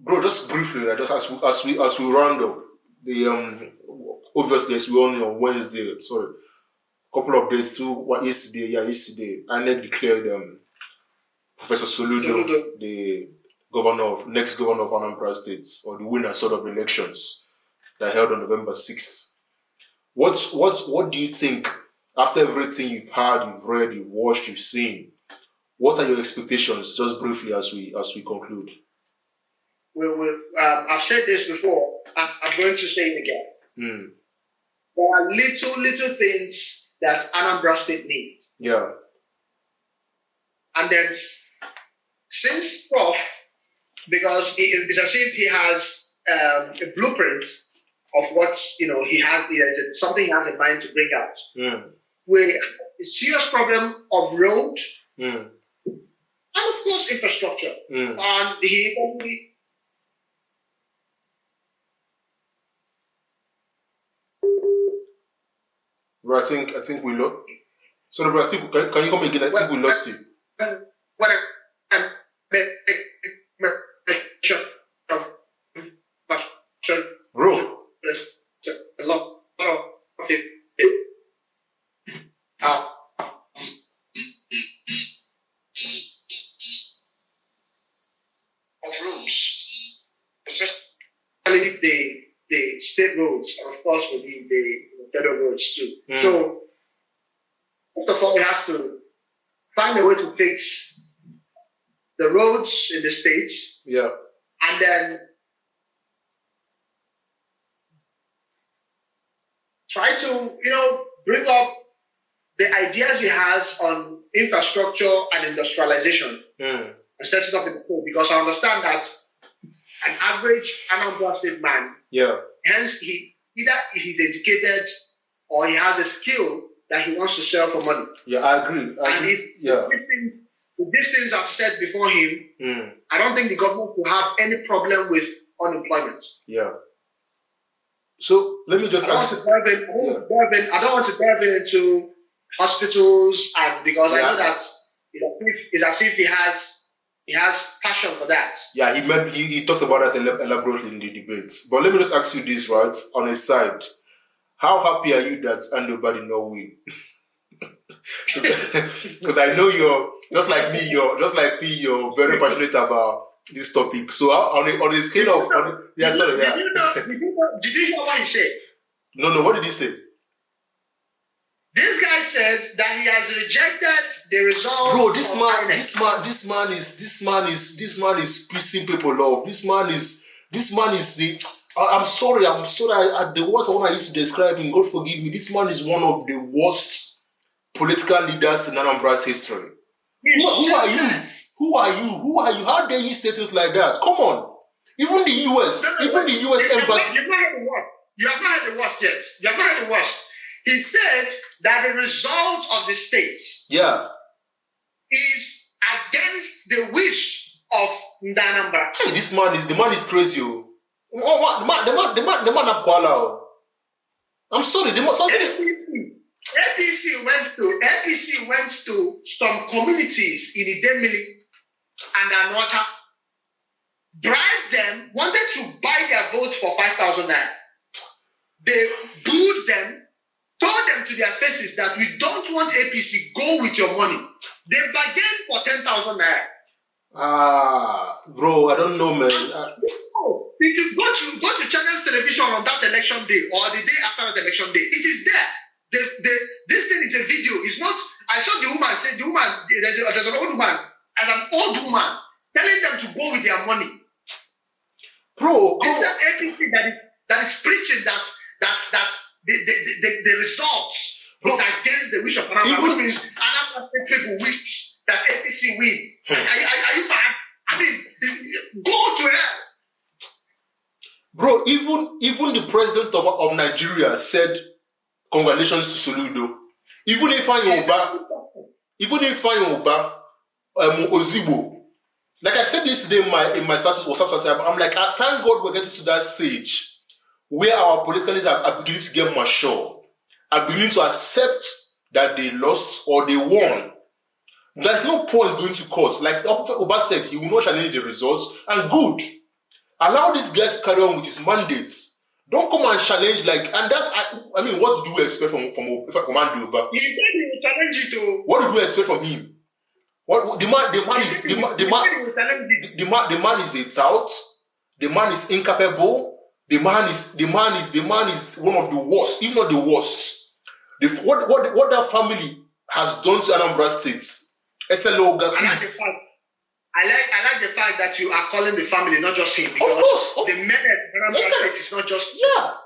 Bro, just briefly, just as we round up, the obviously as we all know on Wednesday, sorry, couple of days to yesterday, INEC declared Professor Soludo the next governor of Anambra State, or the winner sort of elections that held on November 6th. What do you think after everything you've heard, you've read, you've watched, you've seen? What are your expectations, just briefly, as we conclude? I've said this before. I'm going to say it again. There are little things that Anambra State needs. Yeah. And then since Prof, because it's as if he has a blueprint of what he has something he has in mind to bring out. With a serious problem of road and of course infrastructure. And he only Bro, I think we lost. Sorry, bro. Can you come again? I think we lost you. Bro. A lot of it. Of roads, especially the state roads, and of course within the federal roads too. So first of all, we have to find a way to fix the roads in the states. Yeah. And then try to, bring up the ideas he has on infrastructure and industrialization and set it up in the code. Because I understand that an average Anambra State man, hence either he's educated or he has a skill that he wants to sell for money. Yeah, I agree. And if these things are said before him, I don't think the government will have any problem with unemployment. Yeah. So let me just I don't want to delve into hospitals, and because I know that it's as if he has passion for that. Yeah, he talked about that elaborately in the debates. But let me just ask you this, right? On a side, how happy are you that Andoba did not win? Because I know you're just like me. You're very passionate about this topic. So on a scale of Did you hear what he said? No. What did he say? This guy said that he has rejected the results. Bro, this man is pissing people off. This man is the. I'm sorry. The words I used to describe him, God forgive me. This man is one of the worst political leaders in Anambra's history. Who are you? Who are you? How dare you say things like that? Come on. Even the US, the US embassy. You have not heard the worst yet. You have not heard the worst. He said that the result of the states is against the wish of Ndanambra. Hey, the man is crazy. The man up Kuala. I'm sorry, APC went to some communities in Idemili and Anwata, bribed them, wanted to buy their votes for 5,000 naira. They booed them, told them to their faces that we don't want APC, go with your money. They bargained for 10,000 naira. Bro, I don't know, man. If you go to Channels Television on that election day or the day after the election day, it is there. This thing is a video. It's not. I saw the woman say there's an old woman, as an old woman, telling them to go with their money. Bro, it's an APC that is preaching that the results is against the wish of Anambra. Which means Anambra people wish that APC win. Are you mad? I mean, go to hell. Bro, even the president of Nigeria said congratulations to Soludo. Even if I Oba, Ozigbo. Like I said yesterday in my status WhatsApp, I'm like, thank God we're getting to that stage where our political leaders are beginning to get mature, are beginning to accept that they lost or they won. There's no point going to court. Like Oba said, he will not challenge the results, and good. Allow this guy to carry on with his mandates. Don't come and challenge and that's I mean, what do you expect from Andy Oba? He said he will challenge it to. What do you expect from him? What the man is a tout. The man is incapable. The man is one of the worst, if not the worst. What that family has done to Anambra State. SLO Gakris. I like the fact that you are calling the family, not just him. Of course. The menace of Anambra State is not just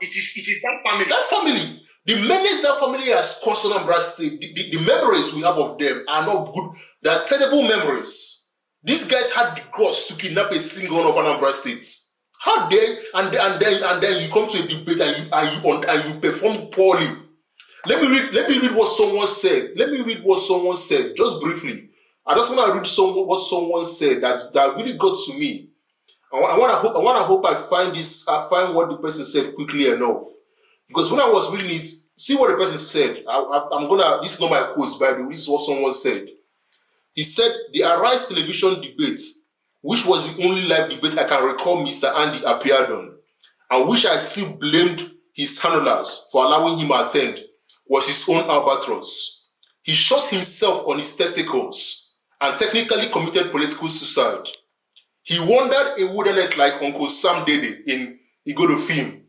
it is that family. That family. The menace that family has caused Anambra State, the memories we have of them are not good. They are terrible memories. These guys had the guts to kidnap a single one of Anambra State. How dare and then you come to a debate and you perform poorly. Let me read what someone said. Just briefly. I just want to read what someone said that really got to me. I want to hope I find what the person said quickly enough. Because when I was reading it, see what the person said. This is not my quotes, by the way, this is what someone said. He said, the Arise television debate, which was the only live debate I can recall Mr. Andy appeared on, and which I still blamed his handlers for allowing him to attend, was his own albatross. He shot himself on his testicles and technically committed political suicide. He wandered a wilderness like Uncle Sam Dede in Igorofim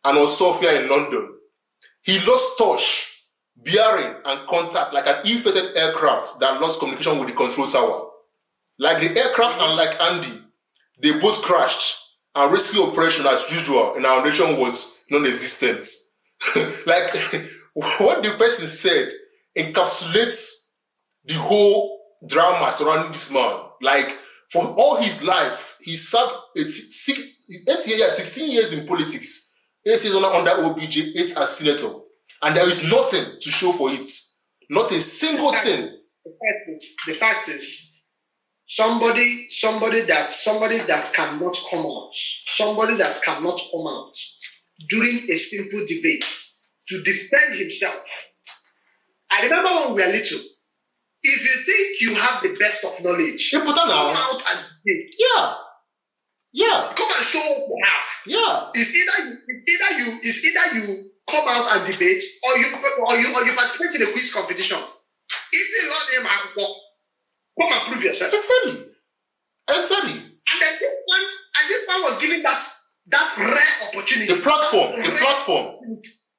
and Osofia in London. He lost touch, bearing, and contact like an ill-fated aircraft that lost communication with the control tower. Like the aircraft and like Andy, they both crashed, and rescue operation as usual in our nation was non-existent. Like, what the person said encapsulates the whole drama surrounding this man. Like, for all his life, he served 16 years in politics, 8 years under OBJ, 8 as senator. And there is nothing to show for it. Not a single thing. The fact is, somebody that cannot come out during a simple debate to defend himself. I remember when we were little. If you think you have the best of knowledge, come out and debate. Yeah. Come and show what you have. Yeah. It's either you come out and debate or you participate in a quiz competition. If you learn him, come and prove yourself. Exactly. And then this man was given that rare opportunity. The platform.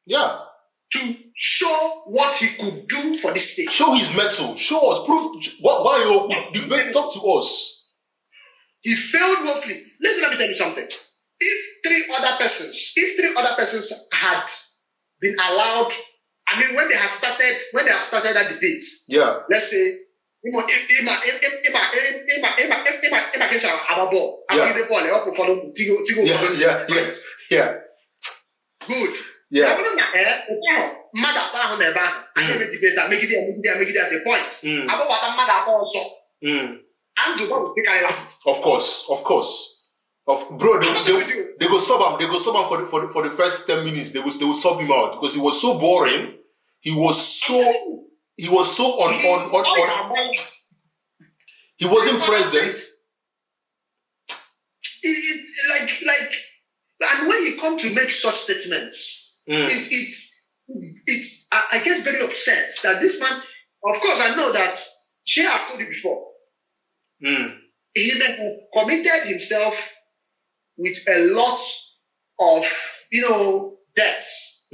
Yeah. To show what he could do for this state. Show his mettle. Show us. Prove why you debate. Talk to us. He failed woefully. Listen, let me tell you something. If three other persons had been allowed, I mean, when they have started that debate, yeah. Let's say, yeah. Good. Yeah. At the point. Of course. Bro, they go sub him. For the first 10 minutes. They will sub him out because he was so boring. He was so on. He wasn't present. It's like, and when you come to make such statements, I get very upset that this man. Of course, I know that she has told you before. He committed himself with a lot of debts.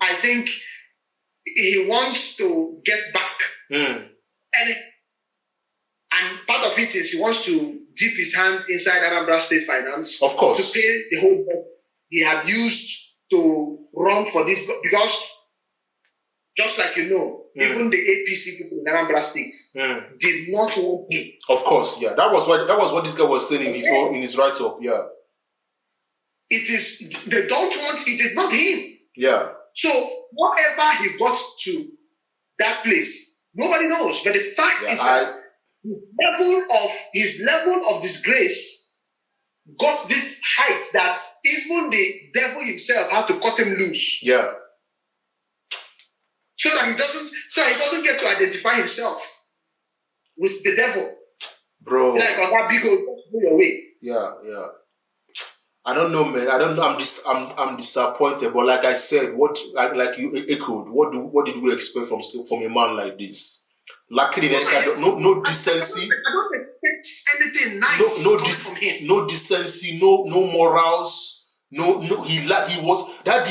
I think he wants to get back, and part of it is he wants to dip his hand inside Anambra State Finance, of course, to pay the whole debt he had used to run for this. Because just like even the APC people in Anambra State did not want him. Of course, yeah, that was what this guy was saying in his write-up. Yeah, they don't want it. Is not him. Yeah. So whatever he got to that place, nobody knows. But the fact is that his level of disgrace got this height that even the devil himself had to cut him loose. Yeah. So that he doesn't get to identify himself with the devil. bro. Like on that big old, go your way. Yeah. I don't know, man. I don't know. I'm disappointed. But like I said, what like you echoed, what did we expect from a man like this? Lacking in any kind of no decency. I don't expect anything nice from him. No decency, no morals. No, he was that.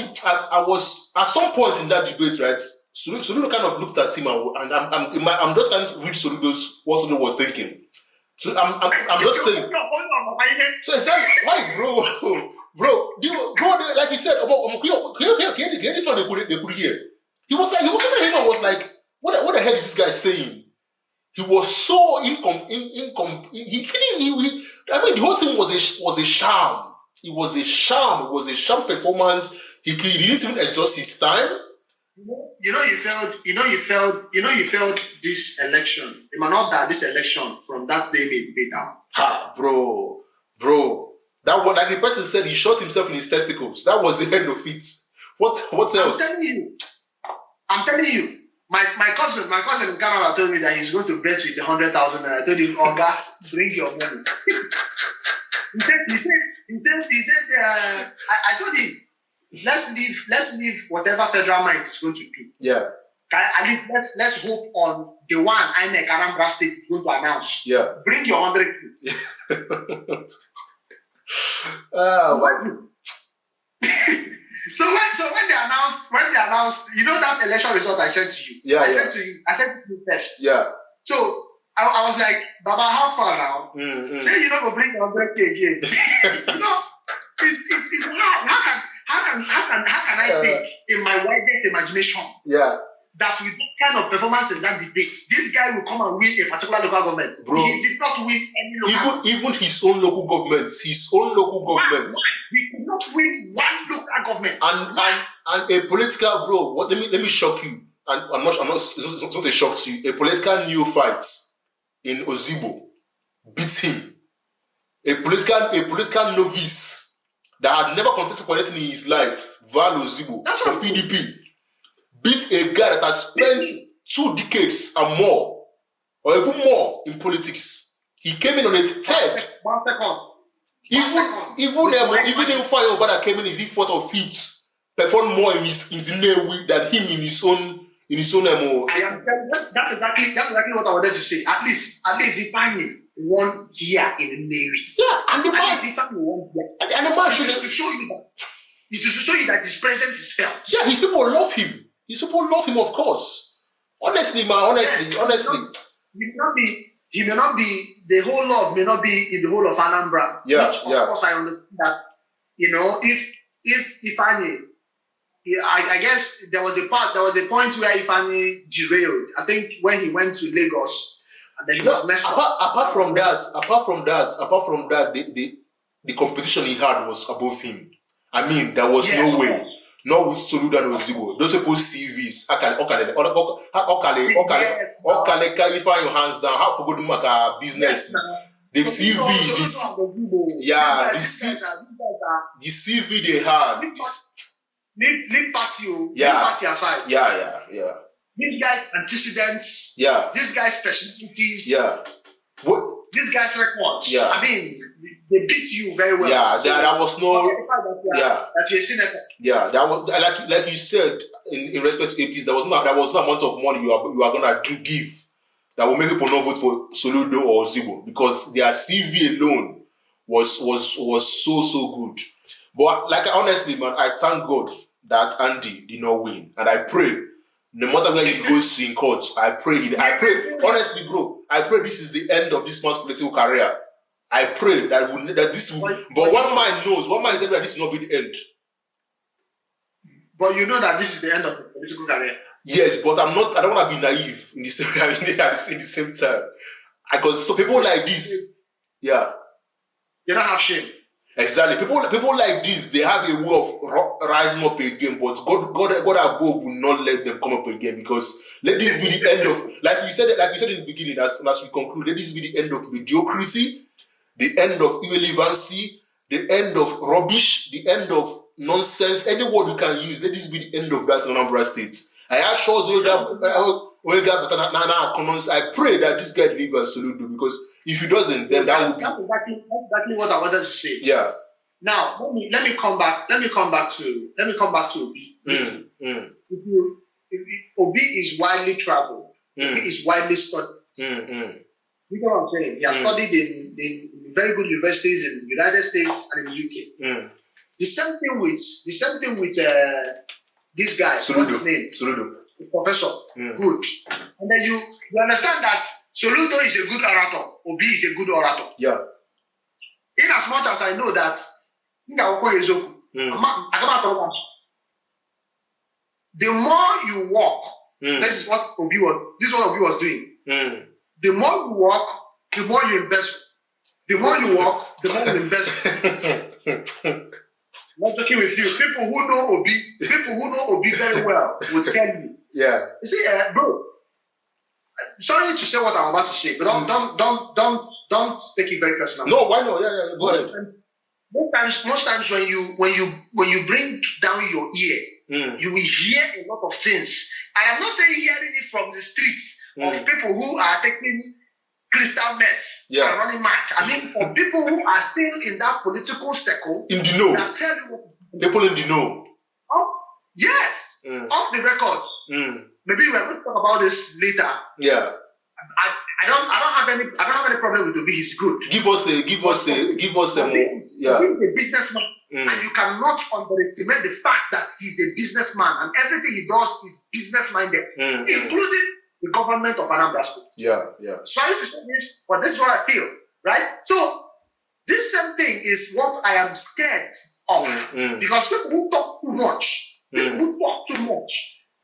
I was at some point in that debate, right? Soludo kind of looked at him, and I'm just trying to read Soludo's what Soludo was thinking. So I'm just saying. So exactly why, bro, like you said about this man they could hear. He was like, what the hell is this guy saying? He was so I mean, the whole thing was a sham. It was a sham. It was a sham performance. He didn't even exhaust his time. You failed this election. It might not that this election from that day made down. Ha, bro. That one, like the person said, he shot himself in his testicles. That was the end of it. What else? I'm telling you. My cousin in Canada told me that he's going to bet with 100,000, and I told him, "Oh God, bring your money." he said, I told him, let's leave whatever federal might is going to do. Yeah. Let's hope on the one INEC Anambra State is going to announce. Yeah. Bring your 100. So when they announced, you know that election result I sent to you. I sent to you first. Yeah. So I was like, Baba, how far now? Then you don't go bring 100K again. It's hard. How can I think in my widest imagination? Yeah. That with that kind of performance in that debate, this guy will come and win a particular local government. Bro, he did not win any local. Even his own local government. Why? He could not win one local government. And a political bro. What? Let me shock you. And I'm not. It's not a shock to you. A political neophyte in Ozigbo beat him. A political novice that had never contested for anything in his life, Val Ozigbo from PDP. Beat a guy that has spent 2 decades and more, or even more, in politics. He came in on a third. 1 second. Even Fire that came in his 4th or 5th, performed more in his Newi than him in his own MO. That's exactly what I wanted to say. At least Ifeanyi won here in the Navy. Yeah, and the man. Ifeanyi won here. And the man should show you that his presence is felt. Yeah, his people love him. His people love him, of course. Honestly, man. Honestly. He may not be. The whole love may not be in the whole of Anambra. Yeah, which, of course, I understand that. If Ifeanyi, I guess there was a point where Ifeanyi derailed. I think when he went to Lagos, and then he was messed up. Apart from that, the competition he had was above him. I mean, there was no way. Not with Soludo and Ozigbo. Those people's CVs. How can you find your hands down? How could you make a business? The CV, the CV they had. Leave party aside. Yeah. These guys' antecedents. Yeah. These guys' personalities. Yeah. What? These guys' records. Yeah. I mean, they beat you very well. Yeah, so there was no. That you're a senator. Yeah, that was like you said in respect to APs. There was no amount of money you are gonna give that will make people not vote for Soludo or Ozigbo because their CV alone was so good. But like honestly, man, I thank God that Andy did not win, and I pray no matter where he goes in court, I pray honestly, bro. I pray this is the end of this man's political career. I pray that this will. But one man is that this will not be the end. But you know that this is the end of the political career. Yes, but I don't want to be naive in the same time. Because so people like this, yeah. You don't have shame. Exactly. People like this, they have a way of rising up again, but God above will not let them come up again because let this be the end of, like you said in the beginning, as we conclude, let this be the end of mediocrity, the end of irrelevancy, the end of rubbish, the end of nonsense, any word you can use, let this be the end of that in Anambra State. I assure you that when God, but I pray that this guy delivers Soludo, because if he doesn't, then that would be exactly what I wanted to say. Yeah. Now let me come back to Obi. Obi is widely traveled. Obi is widely studied. You know what I'm saying? He has studied in very good universities in the United States and in the UK. The same thing with this guy. Soludo. What's his name? Soludo. The professor. Good. And then you understand that Soludo is a good orator. Obi is a good orator. Yeah. In as much as I know that the more you walk, this is what Obi was doing. The more you walk, the more you embezzle. The more you walk, the more you embezzle. Not talking with you. People who know Obi very well will tell you. Yeah. You see, bro. Sorry to say what I'm about to say, but don't take it very personal. No, why not? Yeah. Go ahead. Most times when you bring down your ear, you will hear a lot of things. And I'm not saying hearing it from the streets of people who are taking crystal meth and running mad. I mean, for people who are still in that political circle, in the know, that tell you people in the know. Yes, off the record. Maybe we are going to talk about this later. Yeah. I don't have any problem with Obi. He's good. Give us a Obi is a businessman, and you cannot underestimate the fact that he's a businessman and everything he does is business minded, including the government of Anambra State. Yeah. Sorry to say this, but this is what I feel, right? So this same thing is what I am scared of, because people who talk too much,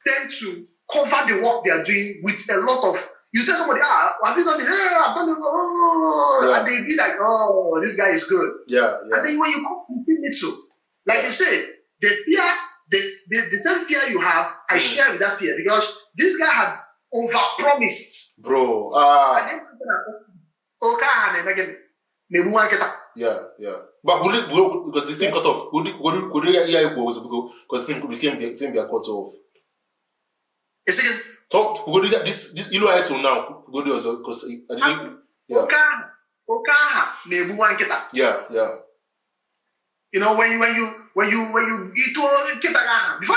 tend to cover the work they are doing with a lot of. You tell somebody, have you done this? I've done it. And they be like, this guy is good. Yeah. And then when you continue to, like you said, the fear, the same fear you have, I share with that fear, because this guy had overpromised. Bro. Yeah. But because this thing cut off, would it because this thing became cut off. It's again. Talk. We go to get this to now. Go to also because I didn't. Yeah. You know, when you eat before you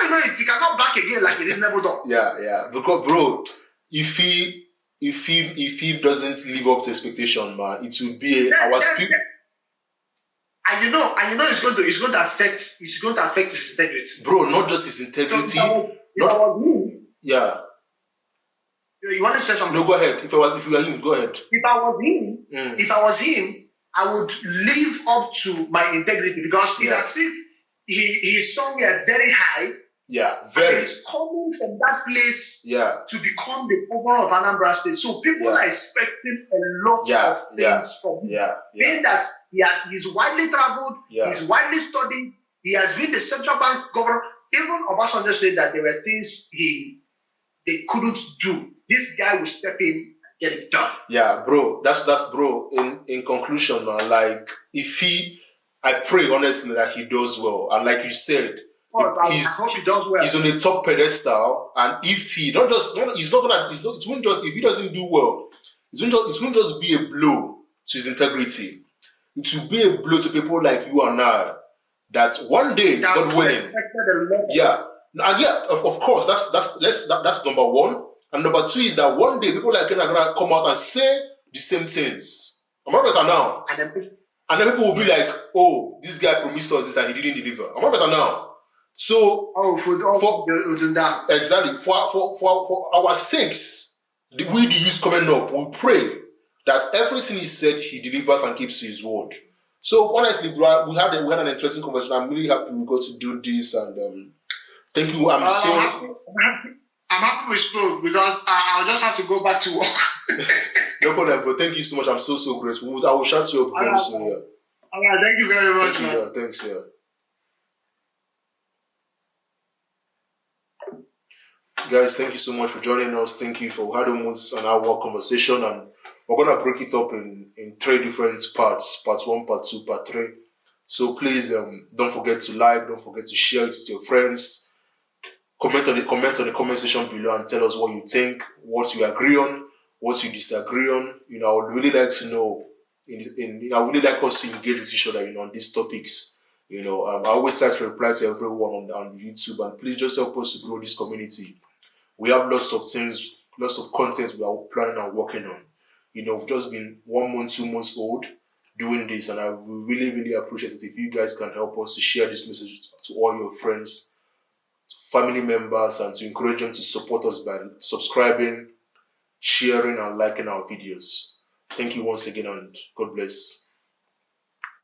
know it, you cannot back again like it is never done. Yeah. Because bro, if he doesn't live up to expectation, man, it will be our speed. And you know it's going to affect his integrity. Bro, not just his integrity. Yeah. You want to say something? No, go ahead. If you were him, go ahead. If I was him, I would live up to my integrity, because it's as if he's somewhere very high. Yeah, very. He's coming from that place to become the governor of Anambra State. So people are expecting a lot of things from him. Being that he's widely traveled, he's widely studied, he has been the central bank governor. Even Obasanjo said that there were things they couldn't do. This guy will step in and get it done. Yeah, bro. That's bro. In conclusion, man, like I pray honestly that he does well. And like you said, I hope he does well. He's on the top pedestal, and if he it won't just if he doesn't do well, it won't just be a blow to his integrity. It will be a blow to people like you and I, that one day, God willing, and of course, that's number one. And number two is that one day people like him are gonna come out and say the same things. I'm not better now. And then people will be like, oh, this guy promised us this and he didn't deliver. I'm not better now. So exactly for our sakes, the youth coming up, we pray that everything he said he delivers and keeps to his word. So honestly, bro, we had an interesting conversation. I'm really happy we got to do this, and thank you. I'm happy we spoke, because I'll just have to go back to work. No problem, bro. Thank you so much. I'm so grateful. I will shout you up very soon. Yeah. All right, thank you very much, man. Yeah, thanks. Yeah. Guys, thank you so much for joining us. Thank you for having us on our conversation, and we're gonna break it up in 3 different parts: part 1, part 2, part 3. So please, don't forget to like, don't forget to share it with your friends. comment on the comment section below and tell us what you think, what you agree on, what you disagree on. You know, I would really like to know. I would really like us to engage with each other, you know, on these topics. You know, I always try to reply to everyone on YouTube, and please just help us to grow this community. We have lots of things, lots of content we are planning and working on. You know, we've just been 1 month, 2 months old doing this, and I will really, really appreciate it if you guys can help us to share this message to all your friends, to family members, and to encourage them to support us by subscribing, sharing, and liking our videos. Thank you once again, and God bless.